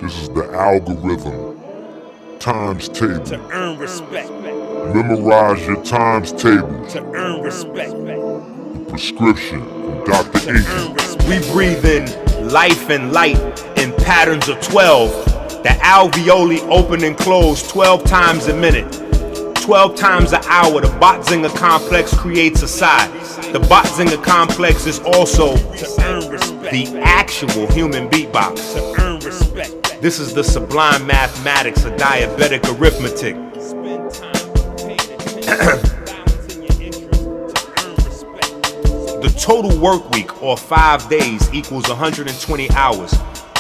This is the algorithm. Times table. To earn respect. Memorize your times table. To earn respect. The prescription from Dr. Enqi. We breathe in life and light in patterns of 12. The alveoli open and close 12 times a minute. 12 times an hour, the Botzinger complex creates a sigh. The Botzinger complex is also the actual human beatbox. To earn respect. This is the sublime mathematics of diabetic arithmetic. Spend time paying attention, balancing your interests to earn respect. The total work week, or 5 days, equals 120 hours.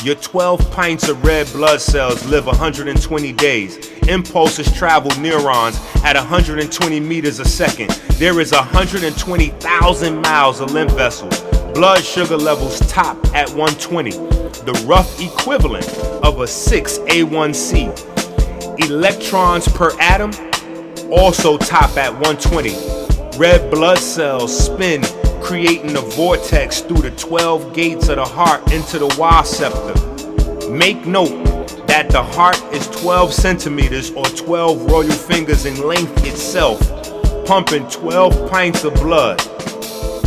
Your 12 pints of red blood cells live 120 days. Impulses travel neurons at 120 meters a second. There is 120,000 miles of lymph vessels. Blood sugar levels top at 120, the rough equivalent of a 6A1C. Electrons per atom also top at 120. Red blood cells spin, creating a vortex through the 12 gates of the heart into the Y septum. Make note that the heart is 12 centimeters or 12 royal fingers in length itself, pumping 12 pints of blood.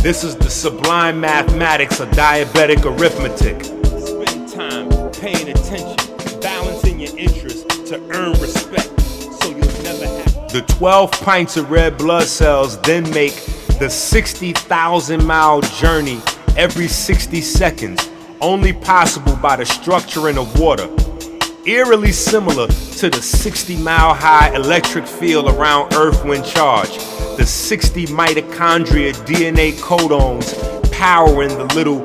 This is the sublime mathematics of diabetic arithmetic. Spend time paying attention, balancing your interests to earn respect, so you'll never have. The 12 pints of red blood cells then make the 60,000-mile journey every 60 seconds, only possible by the structuring of water. Eerily similar to the 60-mile-high electric field around Earth when charged. The 60 mitochondria DNA codons powering the little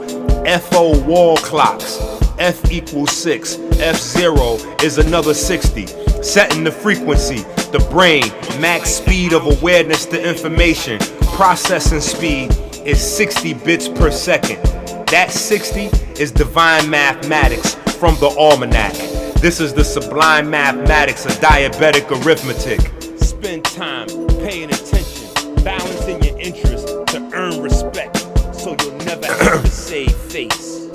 FO wall clocks. F equals 6, F0 is another 60. Setting the frequency, the brain, max speed of awareness to information, processing speed is 60 bits per second. That 60 is divine mathematics from the almanac. This is the sublime mathematics of diabetic arithmetic. Spend time paying attention, balancing your interests to earn respect, so you'll never have to save face.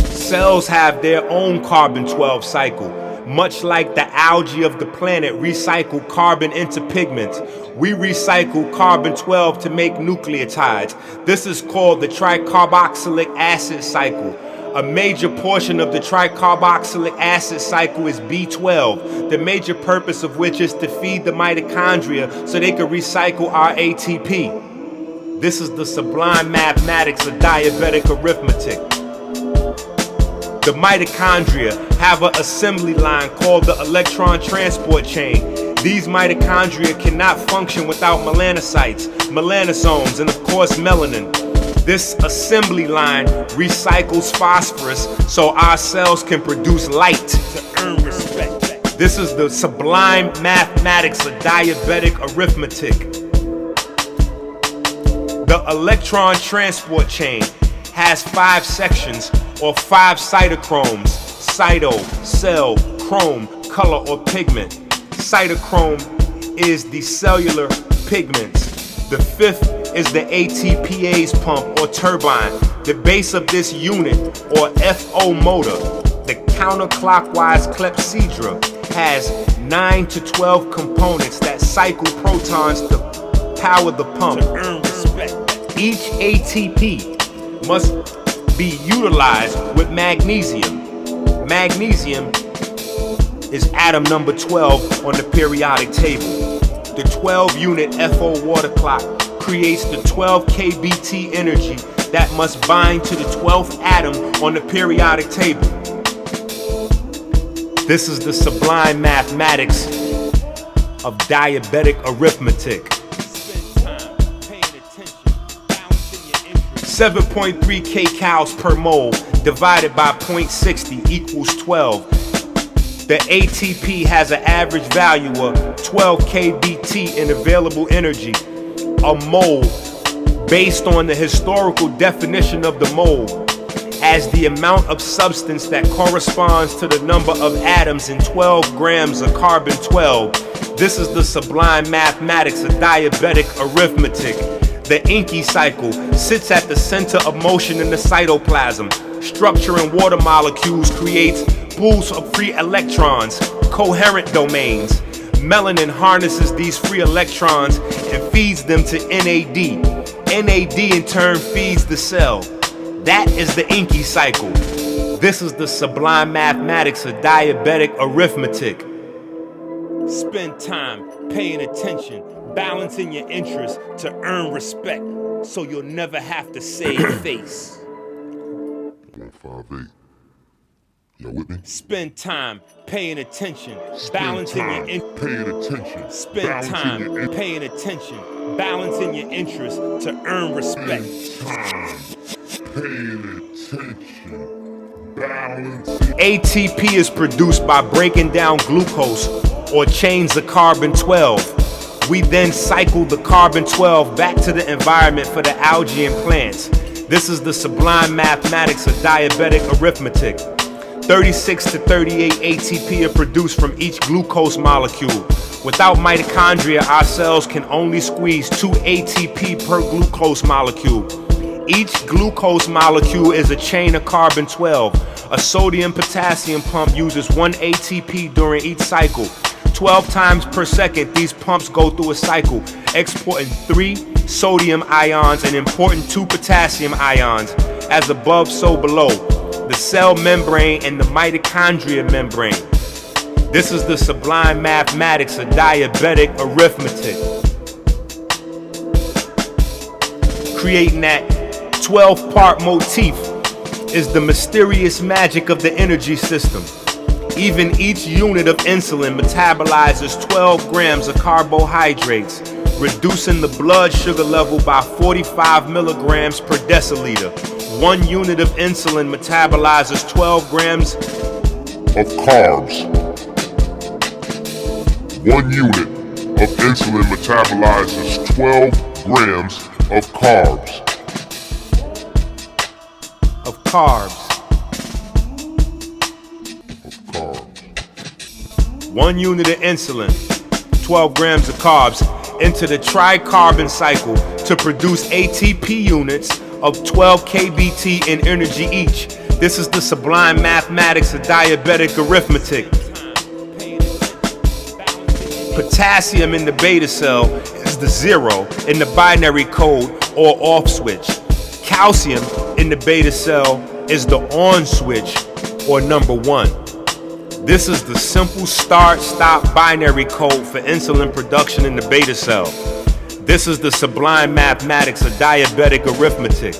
Cells have their own carbon-12 cycle. Much like the algae of the planet recycle carbon into pigments, we recycle carbon-12 to make nucleotides. This is called the tricarboxylic acid cycle. A major portion of the tricarboxylic acid cycle is B12, the major purpose of which is to feed the mitochondria so they can recycle our ATP. This is the sublime mathematics of diabetic arithmetic. The mitochondria have an assembly line called the electron transport chain. These mitochondria cannot function without melanocytes, melanosomes, and of course melanin. This assembly line recycles phosphorus so our cells can produce light. To earn respect. This is the sublime mathematics of diabetic arithmetic. The electron transport chain has 5 sections or 5 cytochromes: cyto, cell, chrome, color or pigment. Cytochrome is the cellular pigments. The 5th is the ATPase pump or turbine. The base of this unit or FO motor, the counterclockwise clepsydra, has 9 to 12 components that cycle protons to power the pump. To earn respect. Each ATP must be utilized with magnesium. Magnesium is atom number 12 on the periodic table. The 12-unit FO water clock creates the 12 kBt energy that must bind to the 12th atom on the periodic table. This is the sublime mathematics of diabetic arithmetic. 7.3 kcals per mole divided by 0.60 equals 12. The ATP has an average value of 12 kBt in available energy. A mole, based on the historical definition of the mole, as the amount of substance that corresponds to the number of atoms in 12 grams of carbon-12. This is the sublime mathematics of diabetic arithmetic. The Enqi cycle sits at the center of motion in the cytoplasm. Structuring water molecules creates pools of free electrons, coherent domains. Melanin harnesses these free electrons and feeds them to NAD. NAD in turn feeds the cell. That is the Enqi cycle. This is the sublime mathematics of diabetic arithmetic. Spend time paying attention, balancing your interests to earn respect, so you'll never have to save face. 158. Y'all with me? Spend time paying attention, balancing your interests. Paying attention. Spend time paying attention, balancing your interests to earn respect. Paying attention. Balancing. ATP is produced by breaking down glucose or chains of carbon 12. We then cycle the carbon 12 back to the environment for the algae and plants. This is the sublime mathematics of diabetic arithmetic. 36 to 38 ATP are produced from each glucose molecule. Without mitochondria, our cells can only squeeze 2 ATP per glucose molecule. Each glucose molecule is a chain of carbon 12. A sodium-potassium pump uses 1 ATP during each cycle. 12 times per second, these pumps go through a cycle, exporting 3 sodium ions and importing 2 potassium ions. As above, so below. The cell membrane and the mitochondria membrane. This is the sublime mathematics of diabetic arithmetic. Creating that 12-part motif is the mysterious magic of the energy system. Even each unit of insulin metabolizes 12 grams of carbohydrates, reducing the blood sugar level by 45 milligrams per deciliter. 1 unit of insulin metabolizes 12 grams of carbs. 1 unit of insulin metabolizes 12 grams of carbs. Of carbs. 1 unit of insulin, 12 grams of carbs, into the tricarbon cycle to produce ATP units of 12 kBT in energy each. This is the sublime mathematics of diabetic arithmetic. Potassium in the beta cell is the 0 in the binary code or off switch. Calcium in the beta cell is the on switch or number 1. This is the simple start-stop binary code for insulin production in the beta cell. This is the sublime mathematics of diabetic arithmetic.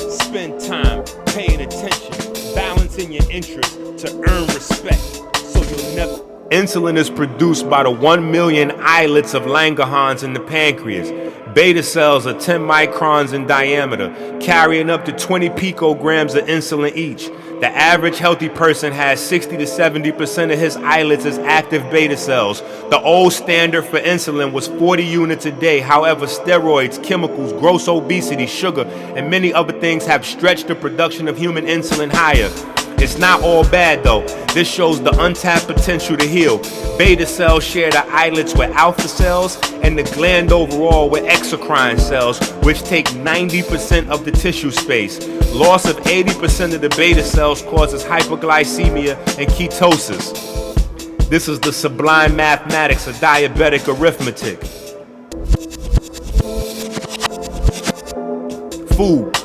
Spend time paying attention, balancing your interests to earn respect, so you'll never. Insulin is produced by the 1 million islets of Langerhans in the pancreas. Beta cells are 10 microns in diameter, carrying up to 20 picograms of insulin each. The average healthy person has 60 to 70% of his islets as active beta cells. The old standard for insulin was 40 units a day. However, steroids, chemicals, gross obesity, sugar, and many other things have stretched the production of human insulin higher. It's not all bad though. This shows the untapped potential to heal. Beta cells share the islets with alpha cells and the gland overall with exocrine cells, which take 90% of the tissue space. Loss of 80% of the beta cells causes hypoglycemia and ketosis. This is the sublime mathematics of diabetic arithmetic. Food.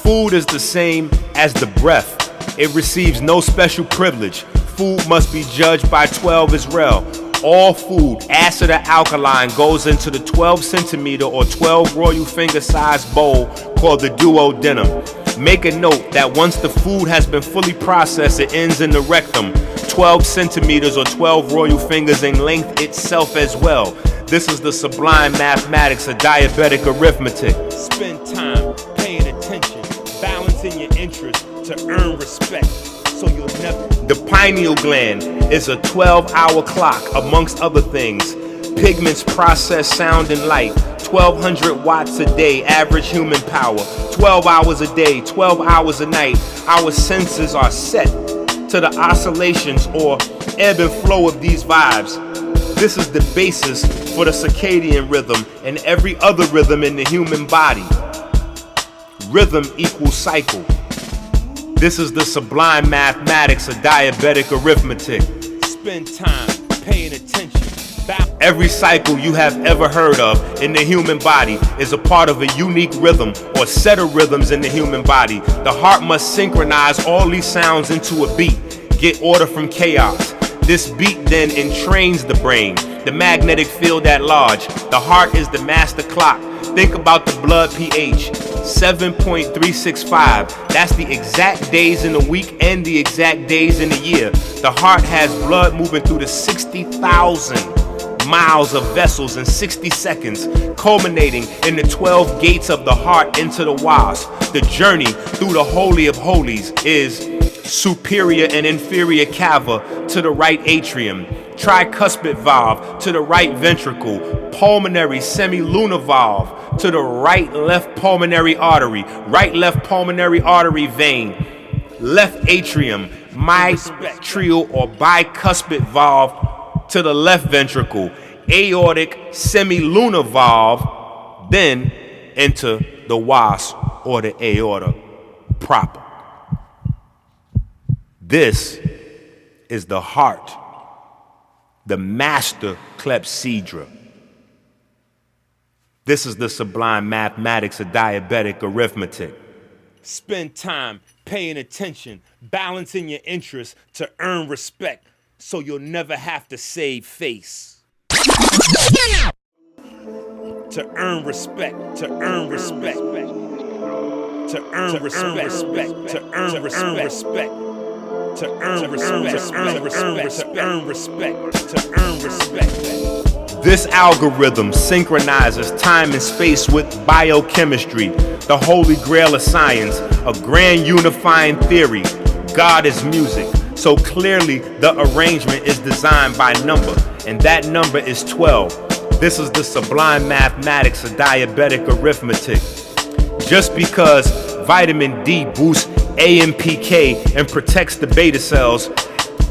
Food is the same as the breath. It receives no special privilege. Food must be judged by 12 as well. All food, acid or alkaline, goes into the 12 centimeter or 12 royal finger sized bowl called the duodenum. Make a note that once the food has been fully processed, it ends in the rectum, 12 centimeters or 12 royal fingers in length itself as well. This is the sublime mathematics of diabetic arithmetic. Spend time paying attention, balancing your interests to earn respect, so you'll never. The pineal gland is a 12-hour clock, amongst other things. Pigments process sound and light. 1200 watts a day, average human power. 12 hours a day, 12 hours a night. Our senses are set to the oscillations or ebb and flow of these vibes. This is the basis for the circadian rhythm and every other rhythm in the human body. Rhythm equals cycle. This is the sublime mathematics of diabetic arithmetic. Spend time paying attention. Every cycle you have ever heard of in the human body is a part of a unique rhythm or set of rhythms in the human body. The heart must synchronize all these sounds into a beat, get order from chaos. This beat then entrains the brain, the magnetic field at large. The heart is the master clock. Think about the blood pH, 7.365. That's the exact days in the week and the exact days in the year. The heart has blood moving through the 60,000 miles of vessels in 60 seconds, culminating in the 12 gates of the heart into the wasp. The journey through the Holy of Holies is superior and inferior cava to the right atrium, tricuspid valve to the right ventricle, pulmonary semilunar valve to the right-left pulmonary artery, right-left pulmonary artery vein, left atrium, mitral or bicuspid valve to the left ventricle, aortic semilunar valve, then into the wasp or the aorta proper. This is the heart, the master clepsydra. This is the sublime mathematics of diabetic arithmetic. Spend time paying attention, balancing your interests to earn respect, so you'll never have to save face. To earn respect, to earn respect, to earn respect, to earn respect, to earn respect, to earn respect, to earn respect, to earn respect. This algorithm synchronizes time and space with biochemistry, the holy grail of science, a grand unifying theory. God is music. So clearly the arrangement is designed by number, and that number is 12. This is the sublime mathematics of diabetic arithmetic. Just because vitamin D boosts AMPK and protects the beta cells,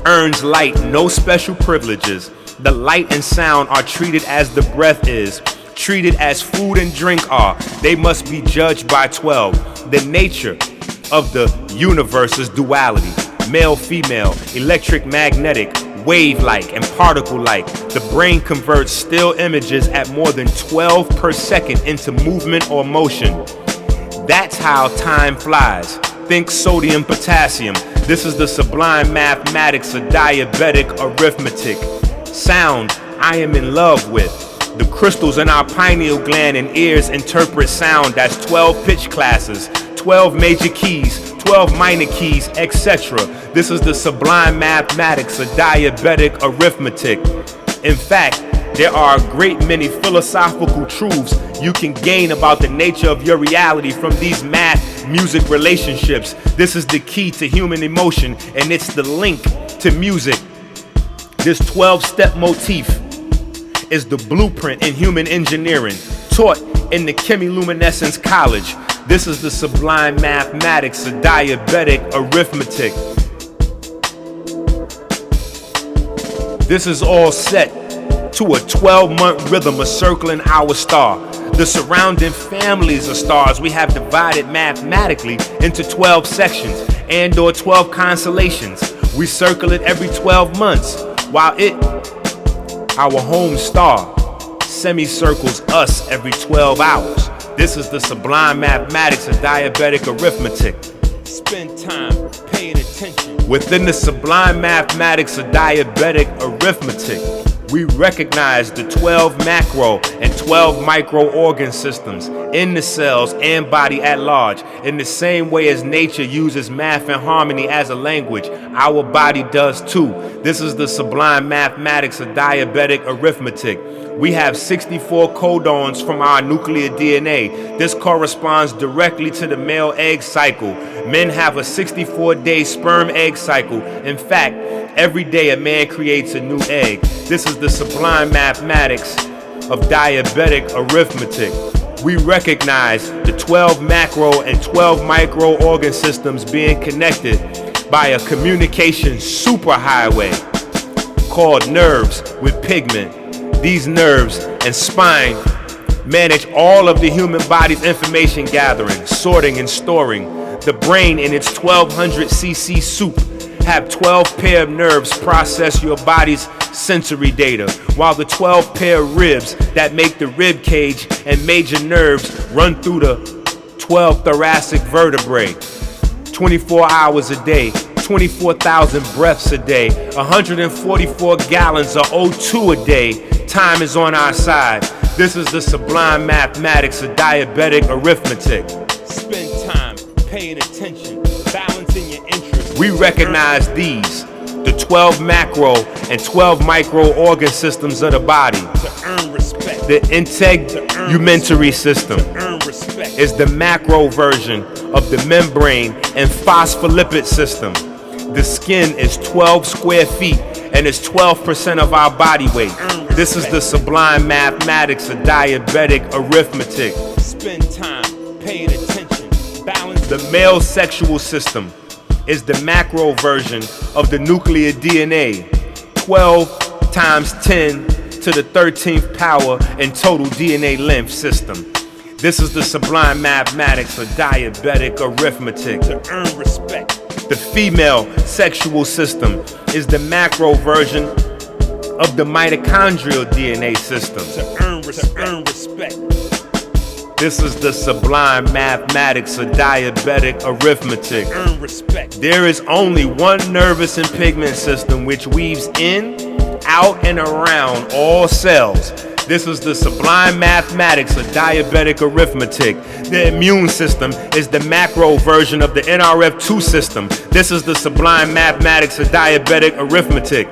earns light no special privileges. The light and sound are treated as the breath is, treated as food and drink are. They must be judged by 12. The nature of the universe is duality. Male, female, electric, magnetic, wave-like, and particle-like. The brain converts still images at more than 12 per second into movement or motion. That's how time flies. Think sodium, potassium. This is the sublime mathematics of diabetic arithmetic. Sound, I am in love with. The crystals in our pineal gland and ears interpret sound as 12 pitch classes, 12 major keys, 12 minor keys, etc. This is the sublime mathematics of diabetic arithmetic. In fact, there are a great many philosophical truths you can gain about the nature of your reality from these math-music relationships. This is the key to human emotion, and it's the link to music. This 12-step motif is the blueprint in human engineering, taught in the chemiluminescence college. This is the sublime mathematics of diabetic arithmetic. This is all set to a 12-month rhythm of circling our star. The surrounding families of stars we have divided mathematically into 12 sections and or 12 constellations. We circle it every 12 months, while it, our home star, semicircles us every 12 hours. This is the sublime mathematics of diabetic arithmetic. Spend time paying attention. Within the sublime mathematics of diabetic arithmetic, we recognize the 12 macro and 12 micro organ systems in the cells and body at large. In the same way as nature uses math and harmony as a language, our body does too. This is the sublime mathematics of diabetic arithmetic. We have 64 codons from our nuclear DNA. This corresponds directly to the male egg cycle. Men have a 64-day sperm egg cycle. In fact, every day a man creates a new egg. This is the sublime mathematics of diabetic arithmetic. We recognize the 12 macro and 12 micro organ systems being connected by a communication superhighway called nerves with pigment. These nerves and spine manage all of the human body's information gathering, sorting, and storing. The brain in its 1200 cc soup have 12 pair of nerves process your body's sensory data, while the 12 pair of ribs that make the rib cage and major nerves run through the 12 thoracic vertebrae. 24 hours a day, 24,000 breaths a day, 144 gallons of O2 a day. Time is on our side. This is the sublime mathematics of diabetic arithmetic. Spend time paying attention, balancing your interests. We recognize these, the 12 macro and 12 micro organ systems of the body. To earn respect. The integumentary system Earn respect. is the macro version of the membrane and phospholipid system. The skin is 12 square feet and is 12% of our body weight. This is the sublime mathematics of diabetic arithmetic. Spend time paying attention, balance. The male sexual system is the macro version of the nuclear DNA, 12 times 10 to the 13th power in total DNA length system. This is the sublime mathematics of diabetic arithmetic. To earn respect. The female sexual system is the macro version of the mitochondrial DNA system. To earn respect. This is the sublime mathematics of diabetic arithmetic. Earn respect. There is only one nervous and pigment system which weaves in, out, and around all cells. This is the sublime mathematics of diabetic arithmetic. The immune system is the macro version of the NRF2 system. This is the sublime mathematics of diabetic arithmetic.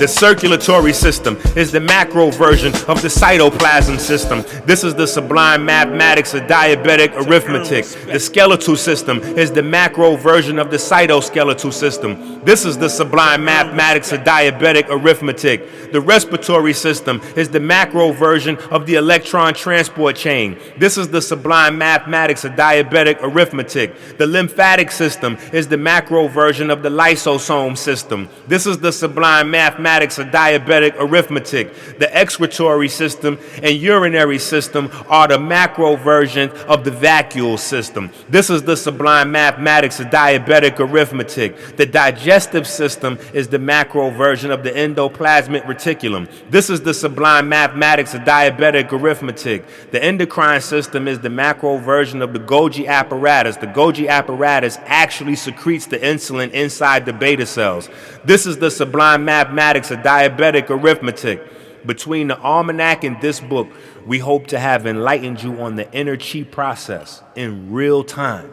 The circulatory system is the macro version of the cytoplasm system. This is the sublime mathematics of diabetic arithmetic. The skeletal system is the macro version of the cytoskeletal system. This is the sublime mathematics of diabetic arithmetic. The respiratory system is the macro version of the electron transport chain. This is the sublime mathematics of diabetic arithmetic. The lymphatic system is the macro version of the lysosome system. This is the sublime mathematics of diabetic arithmetic. The excretory system and urinary system are the macro version of the vacuole system. This is the sublime mathematics of diabetic arithmetic. The digestive system is the macro version of the endoplasmic reticulum. This is the sublime mathematics of diabetic arithmetic. The endocrine system is the macro version of the Golgi apparatus. The Golgi apparatus actually secretes the insulin inside the beta cells. This is the sublime mathematics of diabetic arithmetic. Between the almanac and this book, we hope to have enlightened you on the inner chi process in real time.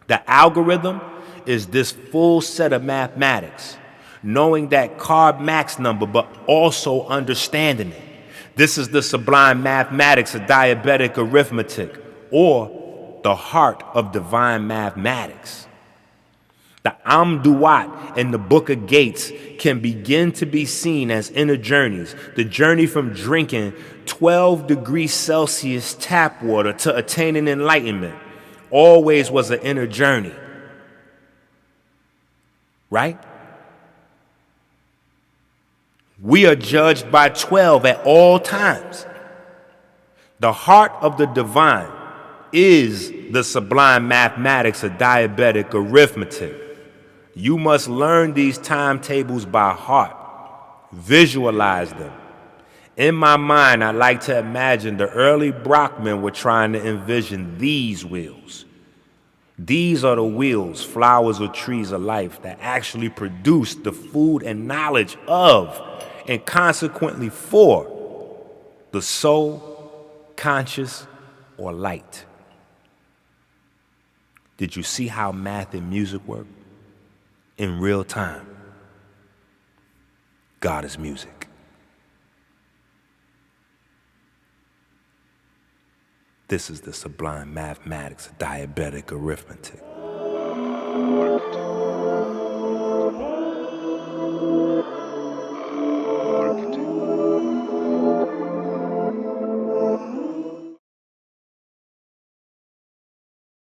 The algorithm is this full set of mathematics, knowing that carb max number, but also understanding it. This is the sublime mathematics of diabetic arithmetic, or the heart of divine mathematics. The Amduat in the Book of Gates can begin to be seen as inner journeys. The journey from drinking 12 degrees Celsius tap water to attaining enlightenment always was an inner journey. Right? We are judged by 12 at all times. The heart of the divine is the sublime mathematics of diabetic arithmetic. You must learn these timetables by heart. Visualize them. In my mind, I like to imagine the early Brockmen were trying to envision these wheels. These are the wheels, flowers or trees of life, that actually produce the food and knowledge of, and consequently for, the soul, conscious, or light. Did you see how math and music work? In real time. God is music. This is the sublime mathematics of diabetic arithmetic.